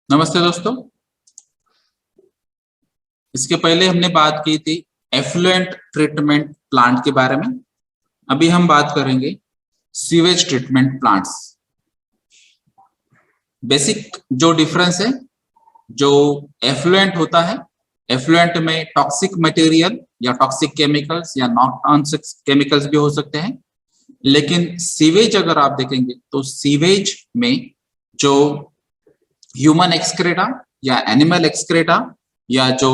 नमस्ते दोस्तों। इसके पहले हमने बात की थी एफ्लुएंट ट्रीटमेंट प्लांट के बारे में। अभी हम बात करेंगे सीवेज ट्रीटमेंट प्लांट्स। बेसिक जो डिफरेंस है, जो एफ्लुएंट होता है, एफ्लुएंट में टॉक्सिक मटेरियल या टॉक्सिक केमिकल्स या नॉन टॉक्सिक केमिकल्स भी हो सकते हैं। लेकिन सीवेज अगर आप देखेंगे तो सीवेज में जो ह्यूमन एक्सक्रेटा या एनिमल एक्सक्रेटा या जो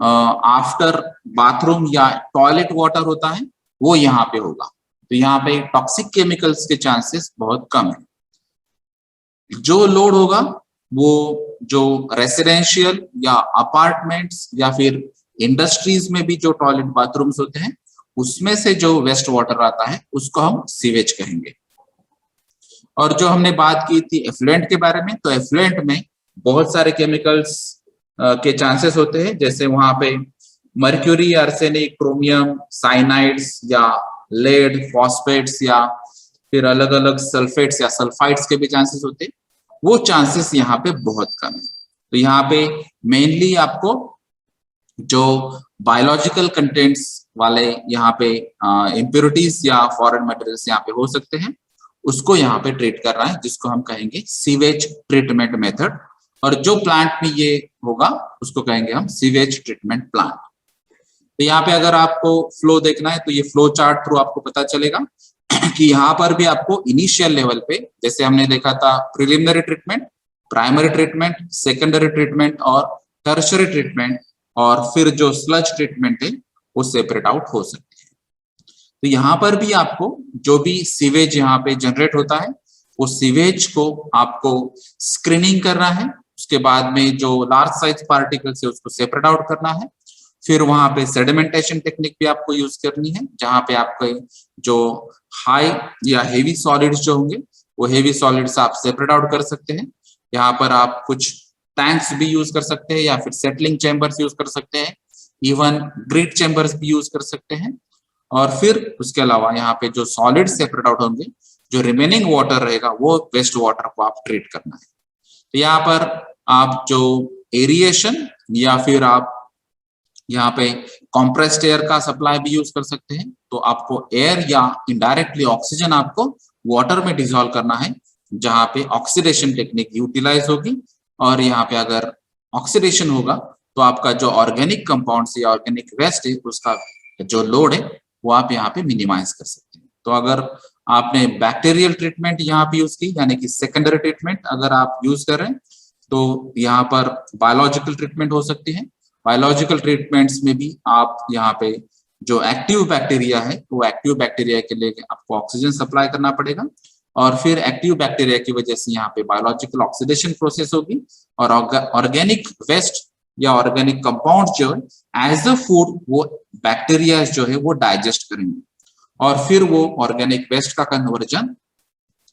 आफ्टर बाथरूम या टॉयलेट वाटर होता है वो यहाँ पे होगा। तो यहाँ पे टॉक्सिक केमिकल्स के चांसेस बहुत कम है। जो लोड होगा वो जो रेसिडेंशियल या अपार्टमेंट्स या फिर इंडस्ट्रीज में भी जो टॉयलेट बाथरूम्स होते हैं उसमें से जो वेस्ट वाटर आता है उसको हम सीवेज कहेंगे। और जो हमने बात की थी एफ्लुएंट के बारे में, तो एफ्लुएंट में बहुत सारे केमिकल्स के चांसेस होते हैं, जैसे वहां पे मर्क्यूरी, आर्सेनिक, क्रोमियम, साइनाइड्स या लेड, फॉस्फेट्स या फिर अलग अलग सल्फेट्स या सल्फाइड्स के भी चांसेस होते हैं। वो चांसेस यहाँ पे बहुत कम है। तो यहाँ पे मेनली आपको जो बायोलॉजिकल कंटेंट्स वाले यहाँ पे इम्प्योरिटीज या फॉरेन मटेरियल्स यहाँ पे हो सकते हैं, उसको यहाँ पे ट्रीट कर रहा है, जिसको हम कहेंगे सीवेज ट्रीटमेंट मेथड। और जो प्लांट में ये होगा उसको कहेंगे हम सीवेज ट्रीटमेंट प्लांट। तो यहाँ पे अगर आपको फ्लो देखना है तो ये फ्लो चार्ट थ्रू आपको पता चलेगा कि यहाँ पर भी आपको इनिशियल लेवल पे, जैसे हमने देखा था preliminary treatment, primary treatment, secondary treatment और टर्शरी ट्रीटमेंट, और फिर जो स्लज ट्रीटमेंट है वो सेपरेट आउट हो सकते हैं। तो यहाँ पर भी आपको जो भी सीवेज यहाँ पे जनरेट होता है वो सीवेज को आपको स्क्रीनिंग करना है। उसके बाद में जो लार्ज साइज पार्टिकल्स है उसको सेपरेट आउट करना है। फिर वहां पे सेडिमेंटेशन टेक्निक भी आपको यूज करनी है, जहां पे आपके जो हाई या हेवी सॉलिड्स जो होंगे वो हेवी सॉलिड्स आप सेपरेट आउट कर सकते हैं। यहाँ पर आप कुछ टैंक्स भी यूज कर सकते हैं या फिर सेटलिंग चैम्बर्स यूज कर सकते हैं, इवन ग्रिड चैम्बर्स भी यूज कर सकते हैं। और फिर उसके अलावा यहाँ पे जो सॉलिड सेपरेट आउट होंगे, जो रिमेनिंग वाटर रहेगा वो वेस्ट वाटर को आप ट्रीट करना है। तो यहाँ पर आप जो एरिएशन या फिर आप यहाँ पे कॉम्प्रेस्ड एयर का सप्लाई भी यूज कर सकते हैं। तो आपको एयर या इनडायरेक्टली ऑक्सीजन आपको वाटर में डिसॉल्व करना है, जहाँ पे ऑक्सीडेशन टेक्निक यूटिलाइज होगी। और यहाँ पे अगर ऑक्सीडेशन होगा तो आपका जो ऑर्गेनिक कंपाउंड्स या ऑर्गेनिक वेस्ट है उसका जो लोड है वो आप यहाँ पे मिनिमाइज कर सकते हैं। तो अगर आपने बैक्टीरियल ट्रीटमेंट यहाँ पे यूज की, यानी कि सेकेंडरी ट्रीटमेंट अगर आप यूज कर रहे हैं, तो यहाँ पर बायोलॉजिकल ट्रीटमेंट हो सकती है। बायोलॉजिकल ट्रीटमेंट्स में भी आप यहाँ पे जो एक्टिव बैक्टीरिया है वो एक्टिव बैक्टीरिया के लिए आपको ऑक्सीजन सप्लाई करना पड़ेगा, और फिर एक्टिव बैक्टीरिया की वजह से यहाँ पे बायोलॉजिकल ऑक्सीडेशन प्रोसेस होगी और ऑर्गेनिक वेस्ट या ऑर्गेनिक कंपाउंड जो है एज अ फूड वो बैक्टीरिया जो है वो डाइजेस्ट करेंगे, और फिर वो ऑर्गेनिक वेस्ट का कन्वर्जन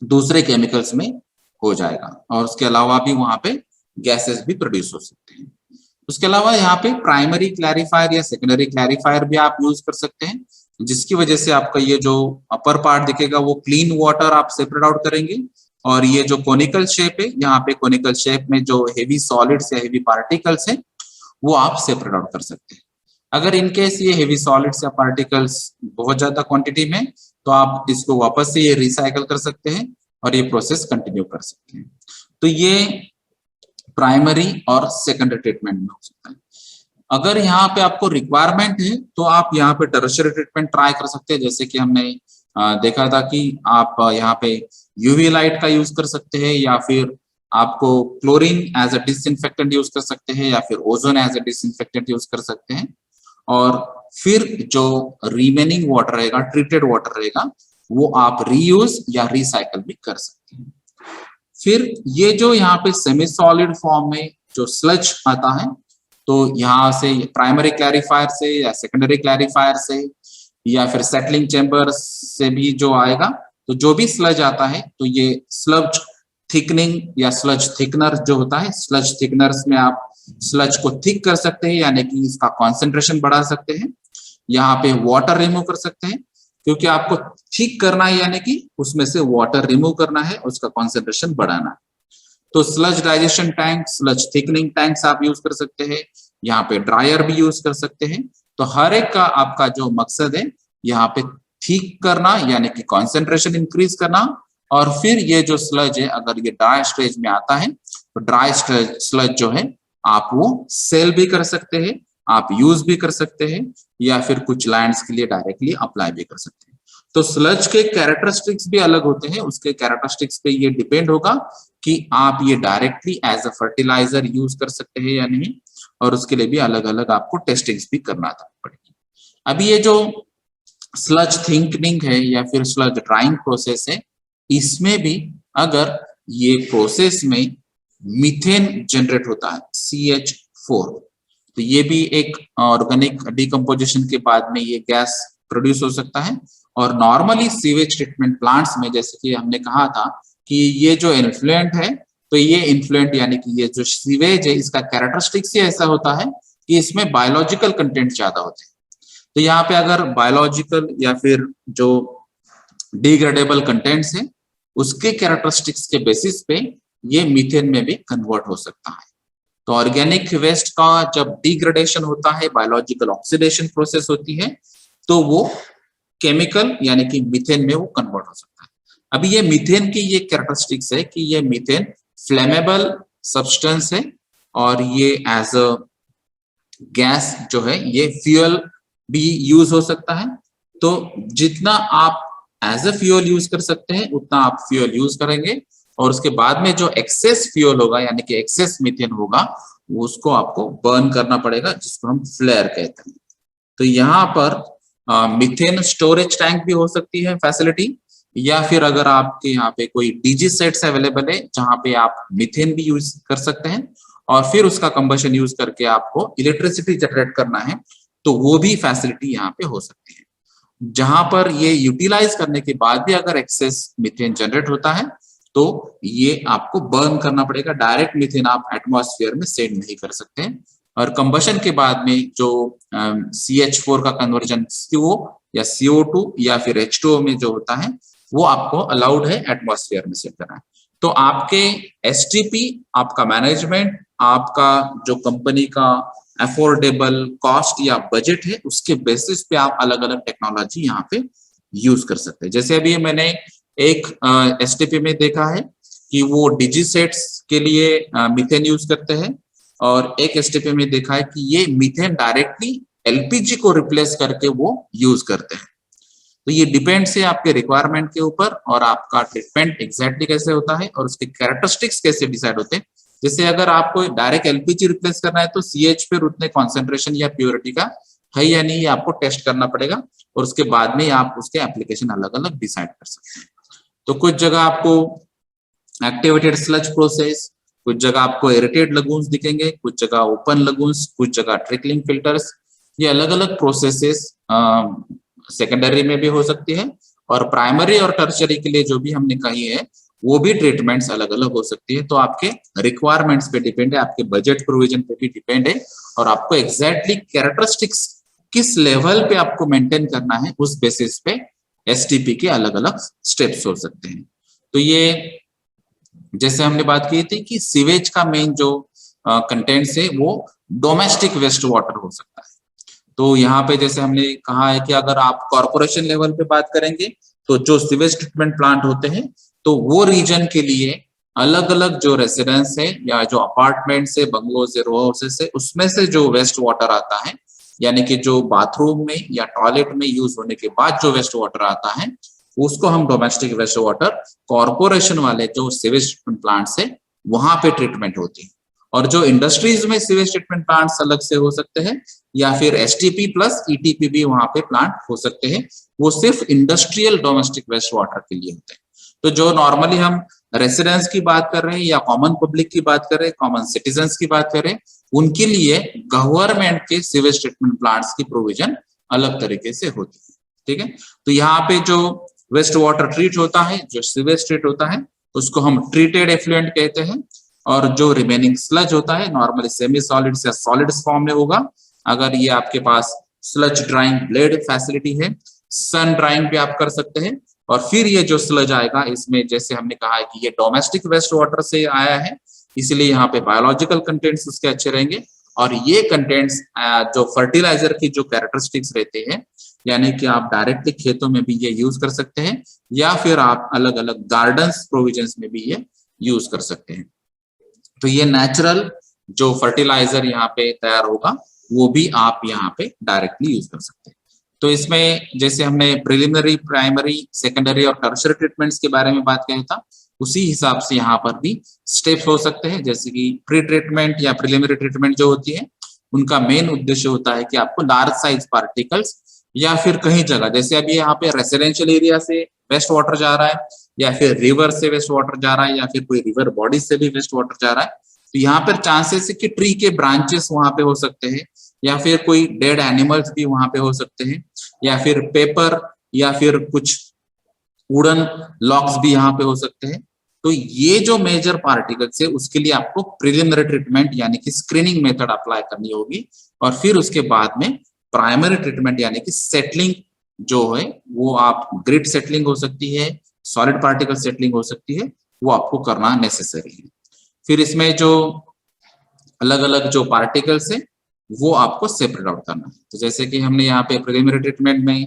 दूसरे केमिकल्स में हो जाएगा। और उसके अलावा भी वहां पे गैसेस भी प्रोड्यूस हो सकते हैं। उसके अलावा यहाँ पे प्राइमरी क्लैरिफायर या सेकेंडरी क्लैरिफायर भी आप यूज कर सकते हैं, जिसकी वजह से आपका ये जो अपर पार्ट दिखेगा वो क्लीन वाटर आप सेपरेट आउट करेंगे। और ये जो कोनिकल शेप है, यहाँ पे कोनिकल शेप में जो हेवी सॉलिड्स या हेवी पार्टिकल्स है वो आप सेपरेट आउट कर सकते हैं। अगर इनकेस ये हेवी सॉलिड्स या पार्टिकल्स बहुत ज्यादा क्वांटिटी में, तो आप इसको वापस से ये रिसाइकल कर सकते हैं और ये प्रोसेस कंटिन्यू कर सकते हैं। तो ये प्राइमरी और सेकेंडरी ट्रीटमेंट में हो सकता है। अगर यहाँ पे आपको रिक्वायरमेंट है तो आप यहाँ पे टर्शियरी ट्रीटमेंट ट्राई कर सकते हैं, जैसे कि हमने देखा था कि आप यहाँ पे यूवी लाइट का यूज कर सकते हैं, या फिर आपको chlorine as a disinfectant use कर सकते हैं, या फिर ozone as a disinfectant use कर सकते हैं। और फिर जो रिमेनिंग वाटर रहेगा, ट्रीटेड वाटर रहेगा, वो आप रीयूज या रिसाइकल भी कर सकते हैं। फिर ये जो यहाँ पे सेमी सॉलिड फॉर्म में जो स्लज आता है, तो यहाँ से प्राइमरी क्लैरिफायर से या सेकेंडरी क्लैरिफायर से या फिर सेटलिंग चैम्बर से भी जो आएगा, तो जो भी स्लज आता है तो ये स्लज थिकनिंग या स्लज थिकनर जो होता है, स्लज थिकनर्स में आप स्लज को थिक कर सकते हैं, यानी कि इसका कॉन्सेंट्रेशन बढ़ा सकते हैं। यहाँ पे वाटर रिमूव कर सकते हैं, क्योंकि आपको थिक करना है यानी कि उसमें से वाटर रिमूव करना है, उसका कॉन्सेंट्रेशन बढ़ाना है। तो sludge digestion tank, sludge thickening tanks आप यूज कर सकते हैं, यहाँ पे ड्रायर भी यूज कर सकते हैं। तो हर एक का आपका जो मकसद है यहाँ पे ठीक करना, यानी कि कॉन्सेंट्रेशन इंक्रीज करना, और फिर ये जो स्लज है अगर ये ड्राई स्टेज में आता है तो ड्राई स्लज जो है आप वो सेल भी कर सकते हैं, आप यूज भी कर सकते हैं, या फिर कुछ लैंड्स के लिए डायरेक्टली अप्लाई भी कर सकते हैं। तो स्लज के कैरेक्टरिस्टिक्स भी अलग होते हैं, उसके कैरेक्टरिस्टिक्स पे ये डिपेंड होगा कि आप ये directly as a fertiliser use कर सकते हैं या नहीं, और उसके लिए भी अलग अलग आपको टेस्टिंग्स भी करना पड़ेगी। अभी ये जो स्लज थिकनिंग है या फिर स्लज ड्राइंग प्रोसेस है, इसमें भी अगर ये प्रोसेस में मीथेन जनरेट होता है CH4, तो ये भी एक ऑर्गेनिक डिकम्पोजिशन के बाद में ये गैस प्रोड्यूस हो सकता है। और नॉर्मली सीवेज ट्रीटमेंट प्लांट्स में जैसे कि हमने कहा था कि ये जो इन्फ्लुएंट है, तो ये इन्फ्लुएंट यानी कि ये जो सीवेज है इसका कैरेक्टरिस्टिक्स ही ऐसा होता है कि इसमें बायोलॉजिकल कंटेंट ज्यादा होते हैं। तो यहाँ पे अगर बायोलॉजिकल या फिर जो डिग्रेडेबल कंटेंट्स है उसके कैरेक्टरिस्टिक्स के बेसिस पे ये मीथेन में भी कन्वर्ट हो सकता है। तो ऑर्गेनिक वेस्ट का जब डिग्रेडेशन होता है, बायोलॉजिकल ऑक्सीडेशन प्रोसेस होती है, तो वो केमिकल यानी कि मीथेन में वो कन्वर्ट हो सकता है। अभी ये मीथेन की ये कैरेक्टरिस्टिक्स है कि ये मीथेन फ्लेमेबल सब्सटेंस है, और ये एज अ गैस जो है ये फ्यूल भी यूज हो सकता है। तो जितना आप एज अ फ्यूल यूज कर सकते हैं उतना आप फ्यूल यूज करेंगे, और उसके बाद में जो एक्सेस फ्यूल होगा यानी कि एक्सेस मीथेन होगा उसको आपको बर्न करना पड़ेगा, जिसको हम फ्लेयर कहते हैं। तो यहाँ पर मीथेन स्टोरेज टैंक भी हो सकती है फैसिलिटी, या फिर अगर आपके यहाँ पे कोई डीजी सेट्स अवेलेबल है जहाँ पे आप मीथेन भी यूज कर सकते हैं और फिर उसका कंबशन यूज करके आपको इलेक्ट्रिसिटी जनरेट करना है, तो वो भी फैसिलिटी यहाँ पे हो सकती है। जहां पर ये यूटिलाइज करने के बाद भी अगर एक्सेस मीथेन जनरेट होता है तो ये आपको बर्न करना पड़ेगा, डायरेक्ट मीथेन आप एटमॉस्फेयर में सेंड नहीं कर सकते हैं। और कंबशन के बाद में जो CH4 का कन्वर्जन CO या CO2 या फिर H2O में जो होता है वो आपको अलाउड है एटमॉस्फेयर में सेंड करना है। तो आपके STP, आपका मैनेजमेंट, आपका जो कंपनी का अफोर्डेबल कॉस्ट या बजट है उसके बेसिस पे आप अलग अलग टेक्नोलॉजी यहाँ पे यूज कर सकते हैं। जैसे अभी मैंने एक STP में देखा है कि वो डिजीसेट्स के लिए मीथेन यूज करते हैं, और एक STP में देखा है कि ये मीथेन डायरेक्टली LPG को रिप्लेस करके वो यूज करते हैं। तो ये डिपेंड्स है आपके रिक्वायरमेंट के ऊपर, और आपका ट्रीटमेंट एग्जैक्टली कैसे होता है और उसके कैरेक्टरिस्टिक्स कैसे डिसाइड होते हैं। जैसे अगर आपको डायरेक्ट LPG रिप्लेस करना है तो CH फिर उतने कॉन्सेंट्रेशन या प्योरिटी का है या नहीं, आपको टेस्ट करना पड़ेगा, और उसके बाद में आप उसके एप्लीकेशन अलग अलग डिसाइड कर सकते हैं। तो कुछ जगह आपको एक्टिवेटेड स्लज प्रोसेस, कुछ जगह आपको एरेटेड लगून्स दिखेंगे, कुछ जगह ओपन लगून्स, कुछ जगह ट्रिकलिंग फिल्टर्स। ये अलग अलग प्रोसेसेस सेकेंडरी में भी हो सकती है, और प्राइमरी और टर्शरी के लिए जो भी हमने कही है वो भी ट्रीटमेंट्स अलग अलग हो सकती है। तो आपके रिक्वायरमेंट्स पे डिपेंड है, आपके बजट प्रोविजन पे भी डिपेंड है, और आपको एग्जैक्टली कैरेक्टरिस्टिक्स किस लेवल पे आपको मेंटेन करना है उस बेसिस पे STP के अलग अलग स्टेप्स हो सकते हैं। तो ये जैसे हमने बात की थी कि सीवेज का मेन जो कंटेंट्स है वो डोमेस्टिक वेस्ट वाटर हो सकता है। तो यहाँ पे जैसे हमने कहा है कि अगर आप कॉर्पोरेशन लेवल पे बात करेंगे तो जो सीवेज ट्रीटमेंट प्लांट होते हैं तो वो रीजन के लिए अलग अलग जो रेसिडेंस है या जो अपार्टमेंट्स है, बंगलोज है, रो हाउसेस है, उसमें से जो वेस्ट वाटर आता है, यानी कि जो बाथरूम में या टॉयलेट में यूज होने के बाद जो वेस्ट वाटर आता है उसको हम डोमेस्टिक वेस्ट वाटर, कॉर्पोरेशन वाले जो सीवेज ट्रीटमेंट प्लांट्स है वहां पे ट्रीटमेंट होती है। और जो इंडस्ट्रीज में सीवेज ट्रीटमेंट प्लांट्स अलग से हो सकते हैं, या फिर STP प्लस ETP भी वहां पे प्लांट हो सकते हैं, वो सिर्फ इंडस्ट्रियल डोमेस्टिक वेस्ट वाटर के लिए होते हैं। तो जो नॉर्मली हम रेसिडेंस की बात कर रहे हैं या कॉमन पब्लिक की बात कर रहे हैं, कॉमन सिटीजन्स की बात कर रहे हैं, उनके लिए गवर्नमेंट के सीवेज ट्रीटमेंट प्लांट्स की प्रोविजन अलग तरीके से होती है। ठीक है, तो यहाँ पे जो वेस्ट वाटर ट्रीट होता है, जो सीवेज ट्रीट होता है, उसको हम ट्रीटेड एफ्लुएंट कहते हैं, और जो रिमेनिंग स्लज होता है नॉर्मली सेमी सॉलिड्स या सॉलिड्स फॉर्म में होगा। अगर ये आपके पास स्लज ड्राइंग ब्लेड फैसिलिटी है, सन ड्राइंग भी आप कर सकते हैं, और फिर ये जो स्लज आएगा इसमें जैसे हमने कहा है कि ये डोमेस्टिक वेस्ट वाटर से आया है, इसलिए यहाँ पे बायोलॉजिकल कंटेंट्स उसके अच्छे रहेंगे। और ये कंटेंट्स जो फर्टिलाइजर की जो कैरेक्टरिस्टिक्स रहते हैं, यानी कि आप डायरेक्टली खेतों में भी ये यूज कर सकते हैं या फिर आप अलग अलग गार्डन्स प्रोविजंस में भी ये यूज कर सकते हैं। तो ये नेचुरल जो फर्टिलाइजर यहाँ पे तैयार होगा वो भी आप यहाँ पे डायरेक्टली यूज कर सकते हैं। तो इसमें जैसे हमने प्रिलिमिनरी, प्राइमरी, सेकेंडरी और टर्शियरी ट्रीटमेंट्स के बारे में बात किया था, उसी हिसाब से यहाँ पर भी स्टेप्स हो सकते हैं। जैसे कि प्री ट्रीटमेंट या प्रिलिमिनरी ट्रीटमेंट जो होती है, उनका मेन उद्देश्य होता है कि आपको लार्ज साइज पार्टिकल्स या फिर कहीं जगह, जैसे अभी यहाँ पे रेसिडेंशियल एरिया से वेस्ट वाटर जा रहा है या फिर रिवर से वेस्ट वाटर जा रहा है या फिर कोई रिवर बॉडी से भी वेस्ट वाटर जा रहा है, तो यहाँ पर चांसेस है कि ट्री के ब्रांचेस वहां पे हो सकते हैं या फिर कोई डेड एनिमल्स भी वहां पे हो सकते हैं या फिर पेपर या फिर कुछ वुडन लॉक्स भी यहाँ पे हो सकते हैं। तो ये जो मेजर पार्टिकल्स है उसके लिए आपको प्रिलिमिनरी ट्रीटमेंट यानी कि स्क्रीनिंग मेथड अप्लाई करनी होगी और फिर उसके बाद में प्राइमरी ट्रीटमेंट यानी कि सेटलिंग जो है वो आप ग्रिड सेटलिंग हो सकती है, सॉलिड पार्टिकल सेटलिंग हो सकती है, वो आपको करना नेसेसरी है। फिर इसमें जो अलग अलग जो पार्टिकल्स है वो आपको सेपरेट आउट करना है। तो जैसे कि हमने यहाँ पे प्रिलिमिनरी ट्रीटमेंट में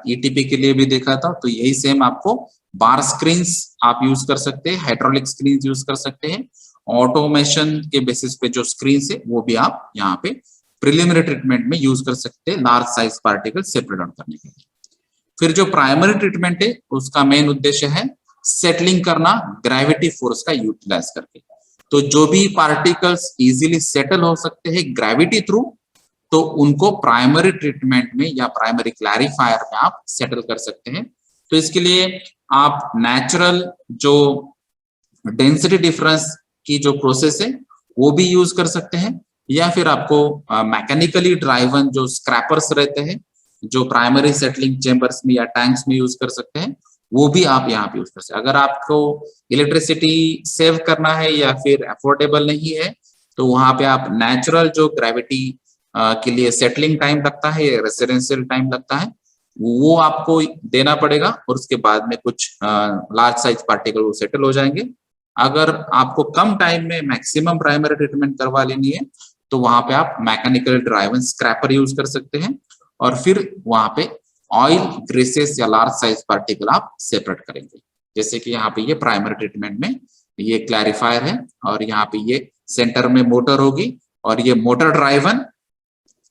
ईटीपी के लिए भी देखा था, तो यही सेम आपको बार स्क्रीन्स आप यूज कर सकते हैं, हाइड्रोलिक स्क्रीन यूज कर सकते हैं, ऑटोमेशन के बेसिस पे जो स्क्रीन है वो भी आप यहाँ पे प्रिलिमिनरी ट्रीटमेंट में यूज कर सकते हैं large size particle separate out करने के लिए। फिर जो प्राइमरी ट्रीटमेंट है उसका मेन उद्देश्य है सेटलिंग करना ग्रेविटी फोर्स का यूटिलाइज करके। तो जो भी पार्टिकल्स इजीली सेटल हो सकते हैं ग्रेविटी थ्रू, तो उनको प्राइमरी ट्रीटमेंट में या प्राइमरी क्लैरिफायर में आप सेटल कर सकते हैं। तो इसके लिए आप नेचुरल जो डेंसिटी डिफरेंस की जो प्रोसेस है वो भी यूज कर सकते हैं या फिर आपको मैकेनिकली ड्राइवन जो स्क्रैपर्स रहते हैं जो प्राइमरी सेटलिंग चेंबर्स में या टैंक्स में यूज कर सकते हैं, वो भी आप यहाँ पे यूज कर सकते हैं। अगर आपको इलेक्ट्रिसिटी सेव करना है या फिर अफोर्डेबल नहीं है, तो वहां पे आप नेचुरल जो ग्रेविटी के लिए सेटलिंग टाइम लगता है, रेसिडेंशियल टाइम लगता है, वो आपको देना पड़ेगा और उसके बाद में कुछ लार्ज साइज पार्टिकल वो सेटल हो जाएंगे। अगर आपको कम टाइम में मैक्सिमम प्राइमरी ट्रीटमेंट करवा लेनी है, तो वहां पे आप मैकेनिकल ड्राइवन स्क्रैपर यूज कर सकते हैं और फिर वहां पे ऑयल, ग्रेसेस या लार्ज साइज पार्टिकल आप सेपरेट करेंगे। जैसे कि यहाँ पे ये प्राइमरी ट्रीटमेंट में ये क्लैरिफायर है और यहाँ पे ये सेंटर में मोटर होगी और ये मोटर ड्राइवन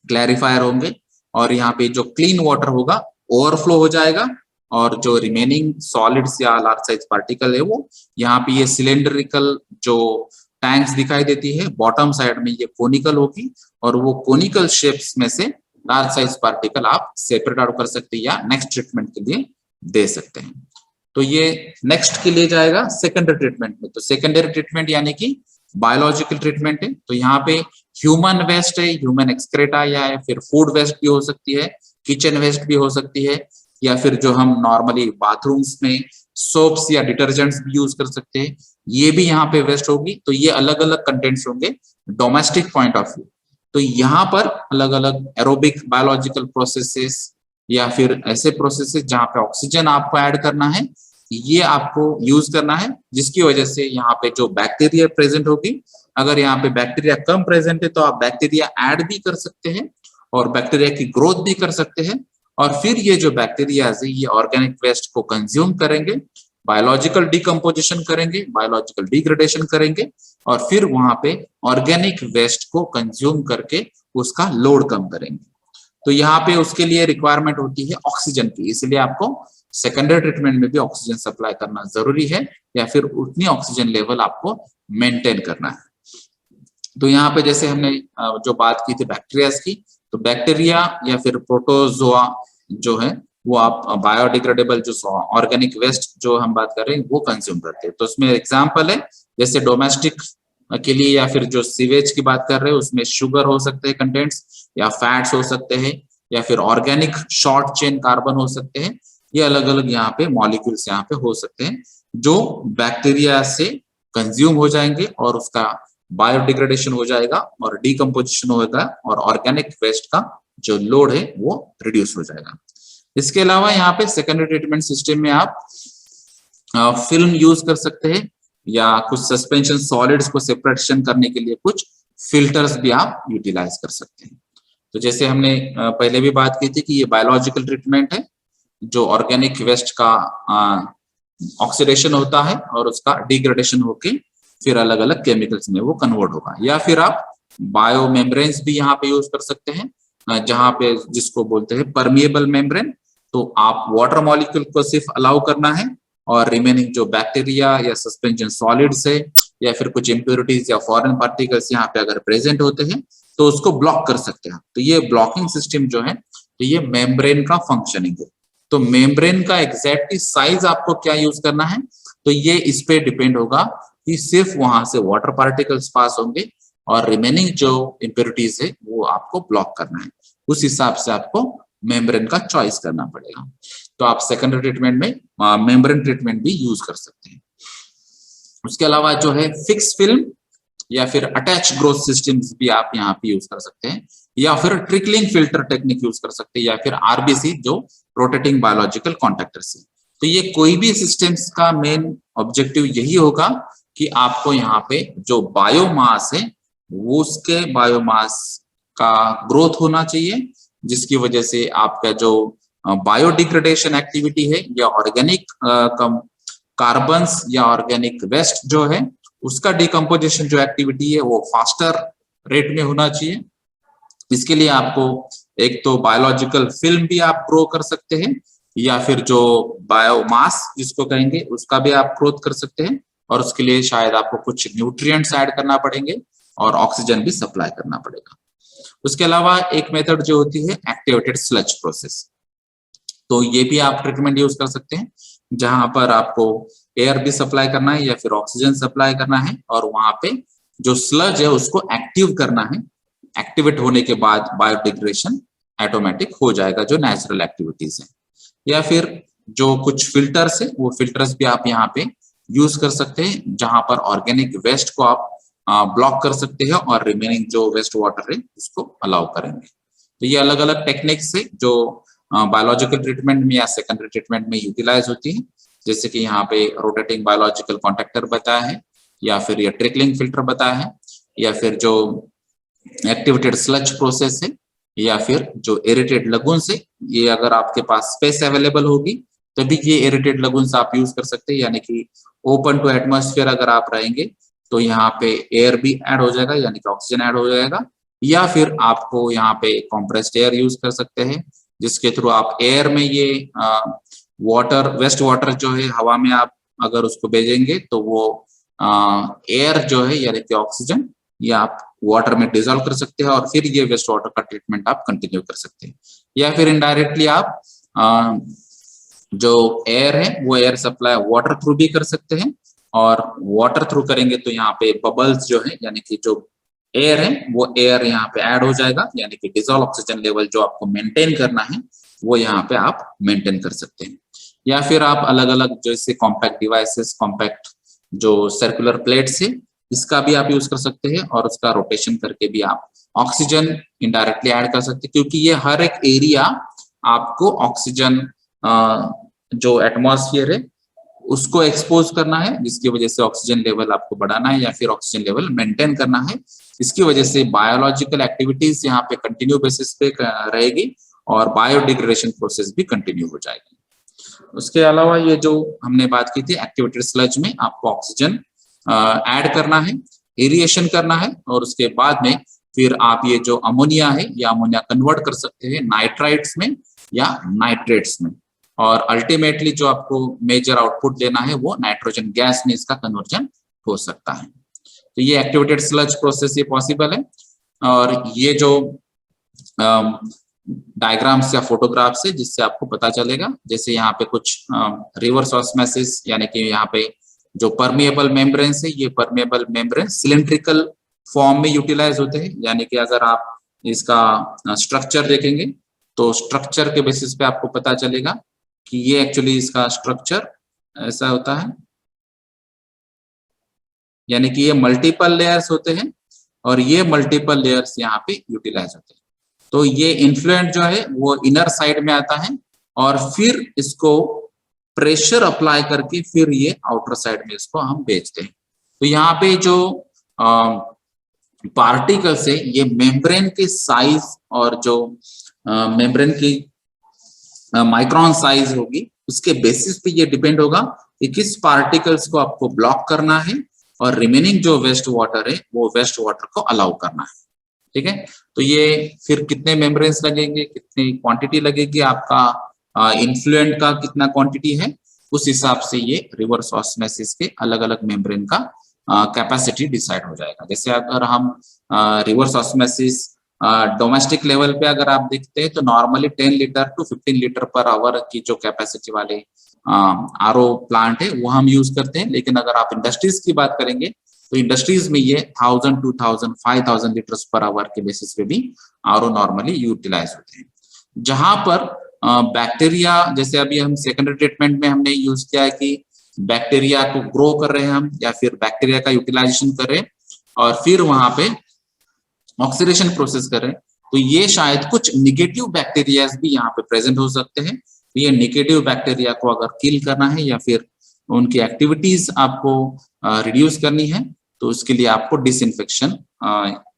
क्लैरिफायर होंगे और यहाँ पे जो क्लीन वाटर होगा ओवरफ्लो हो जाएगा और जो रिमेनिंग सॉलिड्स या लार्ज साइज पार्टिकल है वो यहाँ पे ये सिलेंड्रिकल जो टैंक्स दिखाई देती है, बॉटम साइड में ये कोनिकल होगी और वो कोनिकल शेप्स में से लार्ज साइज पार्टिकल आप सेपरेट आउट कर सकते हैं या नेक्स्ट ट्रीटमेंट के लिए दे सकते हैं। तो ये नेक्स्ट के लिए जाएगा सेकेंडरी ट्रीटमेंट में। तो सेकेंडरी ट्रीटमेंट यानी कि बायोलॉजिकल ट्रीटमेंट है। तो यहाँ पे ह्यूमन वेस्ट है, ह्यूमन एक्सक्रेटा या फिर फूड वेस्ट भी हो सकती है, किचन वेस्ट भी हो सकती है या फिर जो हम नॉर्मली बाथरूम्स में सोप्स या डिटर्जेंट्स भी यूज कर सकते हैं, ये भी यहाँ पे वेस्ट होगी। तो ये अलग अलग कंटेंट्स होंगे डोमेस्टिक पॉइंट ऑफ व्यू। तो यहाँ पर अलग अलग एरोबिक बायोलॉजिकल प्रोसेसेस या फिर ऐसे प्रोसेसेस जहाँ पे ऑक्सीजन आपको ऐड करना है, ये आपको यूज करना है, जिसकी वजह से यहाँ पे जो बैक्टीरिया प्रेजेंट होगी, अगर यहाँ पे बैक्टीरिया कम प्रेजेंट है तो आप बैक्टीरिया ऐड भी कर सकते हैं और बैक्टीरिया की ग्रोथ भी कर सकते हैं और फिर ये जो बैक्टीरिया है ये ऑर्गेनिक वेस्ट को कंज्यूम करेंगे, बायोलॉजिकल डिकम्पोजिशन करेंगे, बायोलॉजिकल डिग्रेडेशन करेंगे और फिर वहां पे ऑर्गेनिक वेस्ट को कंज्यूम करके उसका लोड कम करेंगे। तो यहाँ पे उसके लिए रिक्वायरमेंट होती है ऑक्सीजन की, इसलिए आपको सेकेंडरी ट्रीटमेंट में भी ऑक्सीजन सप्लाई करना जरूरी है या फिर उतनी ऑक्सीजन लेवल आपको मेंटेन करना है। तो यहाँ पे जैसे हमने जो बात की थी बैक्टीरिया की, तो बैक्टीरिया या फिर प्रोटोजोआ जो है वो आप बायोडिग्रेडेबल जो ऑर्गेनिक वेस्ट जो हम बात कर रहे हैं वो कंज्यूम करते हैं। तो उसमें एग्जांपल है जैसे डोमेस्टिक के लिए या फिर जो सीवेज की बात कर रहे हैं उसमें शुगर हो सकते हैं कंटेंट्स या फैट्स हो सकते हैं या फिर ऑर्गेनिक शॉर्ट चेन कार्बन हो सकते हैं। ये अलग अलग यहाँ पे मॉलिक्यूल्स यहाँ पे हो सकते हैं जो बैक्टीरिया से कंज्यूम हो जाएंगे और उसका बायोडिग्रेडेशन हो जाएगा और डिकम्पोजिशन होगा और ऑर्गेनिक वेस्ट का जो लोड है वो रिड्यूस हो जाएगा। इसके अलावा यहाँ पे सेकेंडरी ट्रीटमेंट सिस्टम में आप फिल्म यूज कर सकते हैं या कुछ सस्पेंशन सॉलिड्स को सेपरेशन करने के लिए कुछ फिल्टर्स भी आप यूटिलाइज कर सकते हैं। तो जैसे हमने पहले भी बात की थी कि ये बायोलॉजिकल ट्रीटमेंट है, जो ऑर्गेनिक वेस्ट का ऑक्सीडेशन होता है और उसका डिग्रेडेशन होके फिर अलग अलग केमिकल्स में वो कन्वर्ट होगा। या फिर आप बायो मेम्ब्रेन्स भी यहाँ पे यूज कर सकते हैं, जहाँ पे जिसको बोलते हैं परमिएबल मेम्ब्रेन। तो आप वाटर मॉलिक्यूल को सिर्फ अलाउ करना है और रिमेनिंग जो बैक्टीरिया या सस्पेंशन सॉलिड्स है या फिर कुछ इम्प्योरिटीज या फॉरेन पार्टिकल्स यहाँ पे अगर प्रेजेंट होते हैं तो उसको ब्लॉक कर सकते हैं। तो ये ब्लॉकिंग सिस्टम जो है, तो ये मेम्ब्रेन का फंक्शनिंग है। तो मेम्ब्रेन का एग्जैक्टली साइज आपको क्या यूज करना है, तो ये इस पे डिपेंड होगा कि सिर्फ वहां से वाटर पार्टिकल्स पास होंगे और रिमेनिंग जो इम्प्योरिटीज है वो आपको ब्लॉक करना है। उस हिसाब से आपको मेम्ब्रेन का चॉइस करना पड़ेगा। तो आप सेकेंडरी ट्रीटमेंट में मेम्ब्रेन ट्रीटमेंट भी यूज कर सकते हैं। उसके अलावा जो है फिक्स फिल्म या फिर अटैच ग्रोथ सिस्टम्स भी आप यहाँ पे यूज कर सकते हैं, या फिर ट्रिकलिंग फिल्टर टेक्निक यूज कर सकते हैं, या फिर आरबीसी जो रोटेटिंग बायोलॉजिकल कॉन्टैक्टर से। तो ये कोई भी सिस्टम्स का मेन ऑब्जेक्टिव यही होगा कि आपको यहाँ पे जो बायोमास है वो उसके बायोमास का ग्रोथ होना चाहिए, जिसकी वजह से आपका जो बायोडिग्रेडेशन एक्टिविटी है या ऑर्गेनिक कार्बन्स या ऑर्गेनिक वेस्ट जो है उसका डिकम्पोजिशन जो एक्टिविटी है वो फास्टर रेट में होना चाहिए। इसके लिए आपको एक तो बायोलॉजिकल फिल्म भी आप ग्रो कर सकते हैं, या फिर जो बायोमास जिसको कहेंगे उसका भी आप ग्रोथ कर सकते हैं, और उसके लिए शायद आपको कुछ न्यूट्रिएंट्स ऐड करना पड़ेंगे और ऑक्सीजन भी सप्लाई करना पड़ेगा। उसके अलावा एक मेथड जो होती है एक्टिवेटेड स्लज प्रोसेस, तो ये भी आप ट्रीटमेंट यूज कर सकते हैं, जहां पर आपको एयर भी सप्लाई करना है या फिर ऑक्सीजन सप्लाई करना है, और वहां पे जो स्लज है उसको एक्टिव करना है। एक्टिवेट होने के बाद बायोडिग्रेडेशन ऑटोमेटिक हो जाएगा, जो नेचुरल एक्टिविटीज है। या फिर जो कुछ फिल्टर्स है वो फिल्टर्स भी आप यहाँ पे यूज कर सकते हैं, जहां पर ऑर्गेनिक वेस्ट को आप ब्लॉक कर सकते हैं और रिमेनिंग जो वेस्ट वाटर है उसको अलाउ करेंगे। तो ये अलग अलग टेक्निक्स है जो बायोलॉजिकल ट्रीटमेंट में या सेकेंडरी ट्रीटमेंट में यूटिलाइज होती है, जैसे कि यहाँ पे रोटेटिंग बायोलॉजिकल कॉन्टैक्टर बताया है, या फिर ये ट्रिकलिंग फिल्टर बताया है, या फिर जो एक्टिवेटेड स्लज प्रोसेस है, या फिर जो एरेटेड लगून्स है। ये अगर आपके पास स्पेस अवेलेबल होगी तभी ये एरेटेड लगून्स आप यूज कर सकते हैं, यानी कि ओपन टू एटमॉस्फेयर अगर आप रहेंगे तो यहाँ पे एयर भी ऐड हो जाएगा, यानी कि ऑक्सीजन ऐड हो जाएगा। या फिर आपको यहाँ पे कॉम्प्रेस्ड एयर यूज कर सकते हैं, जिसके थ्रू आप एयर में ये वाटर वेस्ट वाटर जो है हवा में आप अगर उसको भेजेंगे तो वो एयर जो है यानी कि ऑक्सीजन ये आप वाटर में डिजोल्व कर सकते हैं, और फिर ये वेस्ट वाटर का ट्रीटमेंट आप कंटिन्यू कर सकते हैं। या फिर इनडायरेक्टली आप जो एयर है वो एयर सप्लाई वाटर थ्रू भी कर सकते हैं, और वाटर थ्रू करेंगे तो यहाँ पे बबल्स जो है यानी कि जो एयर है वो एयर यहाँ पे ऐड हो जाएगा, यानी कि डिजोल्व ऑक्सीजन लेवल जो आपको मेंटेन करना है वो यहाँ पे आप मेंटेन कर सकते हैं। या फिर आप अलग अलग जैसे कॉम्पैक्ट डिवाइसेस, कॉम्पैक्ट जो सर्कुलर प्लेट्स है इसका भी आप यूज कर सकते हैं, और उसका रोटेशन करके भी आप ऑक्सीजन इनडायरेक्टली ऐड कर सकते हैं, क्योंकि ये हर एक एरिया आपको ऑक्सीजन जो एटमॉस्फेयर है उसको एक्सपोज करना है, जिसकी वजह से ऑक्सीजन लेवल आपको बढ़ाना है या फिर ऑक्सीजन लेवल मेंटेन करना है। इसकी वजह से बायोलॉजिकल एक्टिविटीज यहाँ पे कंटिन्यू बेसिस पे रहेगी और बायोडिग्रेडेशन प्रोसेस भी कंटिन्यू हो जाएगी। उसके अलावा ये जो हमने बात की थी एक्टिवेटेड स्लज में आपको ऑक्सीजन ऐड करना है, एरिएशन करना है, और उसके बाद में फिर आप ये जो अमोनिया है या अमोनिया कन्वर्ट कर सकते हैं नाइट्राइट्स में या नाइट्रेट्स में, और अल्टीमेटली जो आपको मेजर आउटपुट देना है वो नाइट्रोजन गैस में इसका कन्वर्जन हो सकता है। तो ये एक्टिवेटेड स्लज प्रोसेस ये पॉसिबल है। और ये जो डायग्राम्स या फोटोग्राफ्स है जिससे आपको पता चलेगा, जैसे यहाँ पे कुछ रिवर्स ऑस्मोसिस यानी कि यहाँ पे जो परमिएबल मेम्ब्रेन्स है ये परमिएबल मेम्ब्रेन सिलिंड्रिकल फॉर्म में यूटिलाइज होते हैं, यानी कि अगर आप इसका स्ट्रक्चर देखेंगे तो स्ट्रक्चर के बेसिस पे आपको पता चलेगा कि ये एक्चुअली इसका स्ट्रक्चर ऐसा होता है, यानी कि ये मल्टीपल लेयर्स होते हैं और ये मल्टीपल लेयर्स यहाँ पे यूटिलाइज होते हैं। तो ये इन्फ्लुएंट जो है वो इनर साइड में आता है और फिर इसको प्रेशर अप्लाई करके फिर ये आउटर साइड में इसको हम भेजते हैं। तो यहाँ पे जो पार्टिकल्स है ये मेम्ब्रेन के साइज और जो मेम्ब्रेन की माइक्रोन साइज होगी उसके बेसिस पे ये डिपेंड होगा कि किस पार्टिकल्स को आपको ब्लॉक करना है और रिमेनिंग जो वेस्ट वाटर है वो वेस्ट वाटर को अलाउ करना है। ठीक है, तो ये फिर कितने मेम्ब्रेन्स लगेंगे, कितनी क्वांटिटी लगेगी, आपका इन्फ्लुएंट का कितना क्वांटिटी है, उस हिसाब से ये रिवर्स ऑस्मोसिस के अलग अलग मेम्ब्रेन का कैपेसिटी डिसाइड हो जाएगा। जैसे अगर हम रिवर्स ऑस्मोसिस डोमेस्टिक लेवल पे अगर आप देखते हैं तो normally 10 litre to 15 litre per hour की जो कैपेसिटी वाले आरओ प्लांट है वो हम यूज करते हैं। लेकिन अगर आप इंडस्ट्रीज की बात करेंगे तो इंडस्ट्रीज में ये 1000, 2000, 5000 लीटर्स पर आवर के बेसिस पे भी आरओ नॉर्मली यूटिलाइज होते हैं। जहां पर बैक्टीरिया, जैसे अभी हम सेकेंडरी ट्रीटमेंट में हमने यूज किया है कि बैक्टीरिया को ग्रो कर रहे हैं हम या फिर बैक्टीरिया का यूटिलाइजेशन कर रहे हैं और फिर वहां पे ऑक्सीडेशन प्रोसेस कर रहे हैं, तो ये शायद कुछ निगेटिव बैक्टीरिया भी यहाँ पे प्रेजेंट हो सकते हैं। तो ये निगेटिव बैक्टीरिया को अगर किल करना है या फिर उनकी एक्टिविटीज आपको रिड्यूस करनी है तो उसके लिए आपको डिसइंफेक्शन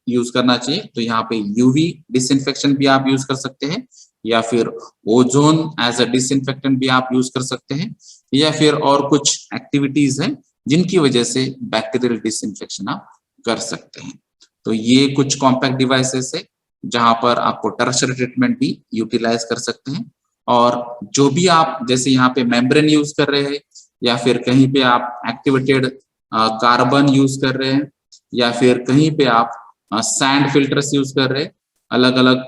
यूज करना चाहिए। तो यहाँ पे यूवी डिसइंफेक्शन भी आप यूज कर सकते हैं या फिर ओजोन एज अ डिसइंफेक्टेंट भी आप यूज कर सकते हैं या फिर और कुछ एक्टिविटीज हैं जिनकी वजह से बैक्टीरियल डिसइंफेक्शन आप कर सकते हैं। तो ये कुछ कॉम्पैक्ट डिवाइसेस है जहां पर आपको टर्शरी ट्रीटमेंट भी यूटिलाइज कर सकते हैं। और जो भी आप जैसे यहाँ पे मेम्ब्रेन यूज कर रहे हैं या फिर कहीं पे आप एक्टिवेटेड कार्बन यूज कर रहे हैं या फिर कहीं पे आप सैंड फिल्टर्स यूज कर रहे हैं, अलग अलग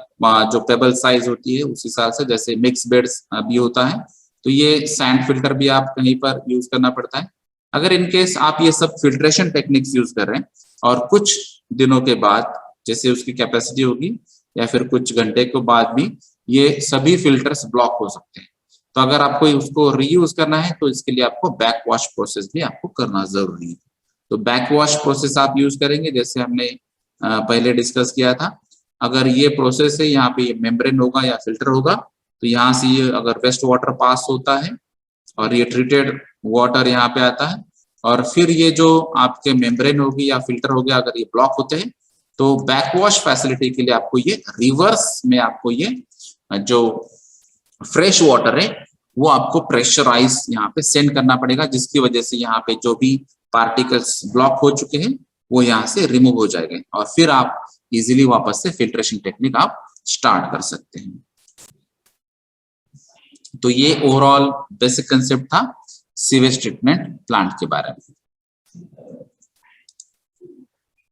जो पेबल साइज होती है उस हिसाब से, जैसे मिक्स बेड्स भी होता है तो ये सैंड फिल्टर भी आप कहीं पर यूज करना पड़ता है। अगर इनकेस आप ये सब फिल्ट्रेशन टेक्निक्स यूज कर रहे हैं और कुछ दिनों के बाद जैसे उसकी कैपेसिटी होगी या फिर कुछ घंटे के बाद भी ये सभी फिल्टर्स ब्लॉक हो सकते हैं, तो अगर आपको उसको रीयूज करना है तो इसके लिए आपको बैक वॉश प्रोसेस भी आपको करना जरूरी है। तो बैक वॉश प्रोसेस आप यूज करेंगे जैसे हमने पहले डिस्कस किया था। अगर ये प्रोसेस है, यहाँ पे मेम्ब्रेन होगा या फिल्टर होगा तो यहाँ से ये अगर वेस्ट वाटर पास होता है और ये ट्रीटेड वाटर यहाँ पे आता है और फिर ये जो आपके मेम्ब्रेन होगी या फिल्टर हो गया अगर ये ब्लॉक होते हैं तो बैकवॉश फैसिलिटी के लिए आपको ये रिवर्स में आपको ये जो फ्रेश वाटर है वो आपको प्रेशराइज यहाँ पे सेंड करना पड़ेगा, जिसकी वजह से यहाँ पे जो भी पार्टिकल्स ब्लॉक हो चुके हैं वो यहाँ से रिमूव हो जाएंगे और फिर आप इजीली वापस से फिल्ट्रेशन टेक्निक आप स्टार्ट कर सकते हैं। तो ये ओवरऑल बेसिक कंसेप्ट था सीवेज ट्रीटमेंट प्लांट के बारे में।